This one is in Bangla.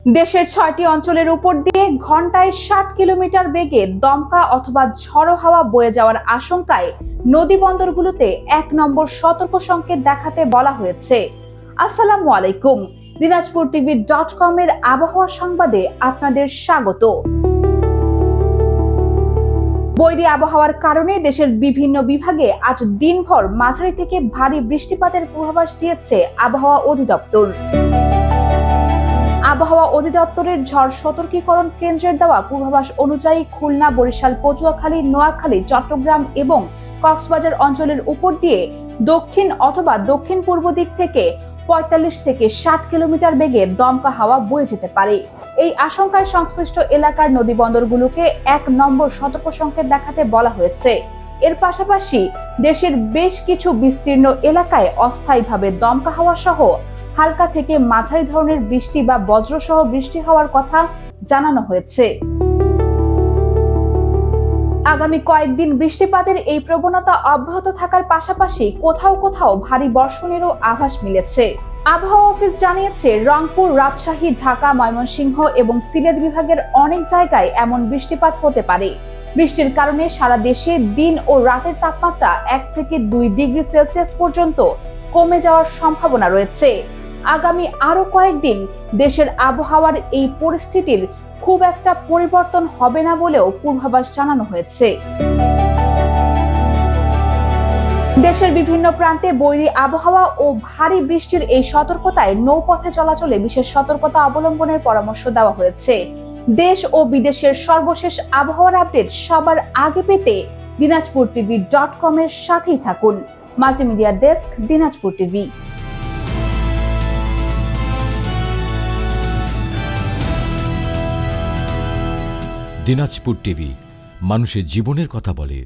দেশের ৬টি অঞ্চলের উপর দিয়ে ঘন্টায় ৬০ কিলোমিটার বেগে দমকা অথবা ঝড়ো হাওয়া বয়ে যাওয়ার আশঙ্কায় নদী বন্দরগুলোতে ১ নম্বর সতর্ক সংকেত দেখাতে বলা হয়েছে। আসসালামু আলাইকুম, দিনাজপুরটিভি.com এর আবহাওয়া সংবাদে আপনাদের স্বাগত। বৈরী আবহাওয়ার কারণে দেশের বিভিন্ন বিভাগে আজ দিনভর মাঝারি থেকে ভারী বৃষ্টিপাতের পূর্বাভাস দিয়েছে আবহাওয়া অধিদপ্তর। আবহাওয়া অধিদপ্তরের ঝড় সতর্কীকরণ কেন্দ্রের দেওয়া পূর্বাভাস অনুযায়ী খুলনা, বরিশাল, পটুয়াখালী, নোয়াখালী, চট্টগ্রাম এবং কক্সবাজার অঞ্চলের উপর দিয়ে দক্ষিণ অথবা দক্ষিণ পূর্ব দিক থেকে ৪৫ থেকে ৬০ কিলোমিটার বেগে দমকা হাওয়া বয়ে যেতে পারে। এই আশঙ্কায় সংশ্লিষ্ট এলাকার নদী বন্দরগুলোকে ১ নম্বর সতর্ক সংকেত দেখাতে বলা হয়েছে। এর পাশাপাশি দেশের বেশ কিছু বিস্তীর্ণ এলাকায় অস্থায়ীভাবে দমকা হাওয়া সহ হালকা থেকে মাঝারি ধরনের বৃষ্টি বা বজ্রসহ বৃষ্টি হওয়ার কথা জানানো হয়েছে। আগামী কয়েকদিন বৃষ্টিপাতের এই প্রবণতা অব্যাহত থাকার পাশাপাশি কোথাও কোথাও ভারী বর্ষণেরও আভাস মিলেছে। আবহাওয়া অফিস জানিয়েছে, রংপুর, রাজশাহী, ঢাকা, ময়মনসিংহ এবং সিলেট বিভাগের অনেক জায়গায় এমন বৃষ্টিপাত হতে পারে। বৃষ্টির কারণে সারা দেশে দিন ও রাতের তাপমাত্রা ১ থেকে ২ ডিগ্রি সেলসিয়াস পর্যন্ত কমে যাওয়ার সম্ভাবনা রয়েছে। আগামী আরো কয়েকদিন দেশের আবহাওয়ার এই পরিস্থিতির খুব একটা পরিবর্তন হবে না বলেও পূর্বাভাস জানানো হয়েছে। দেশের বিভিন্ন প্রান্তে বৈরী আবহাওয়া ও ভারী বৃষ্টির এই সতর্কতায় নৌপথে চলাচলে বিশেষ সতর্কতা অবলম্বনের পরামর্শ দেওয়া হয়েছে। দেশ ও বিদেশের সর্বশেষ আবহাওয়ার আপডেট সবার আগে পেতে দিনাজপুরটিভি.com এর সাথেই থাকুন। Multimedia desk, Dinajpur TV. Dinajpur TV মানুষের জীবনের কথা বলে।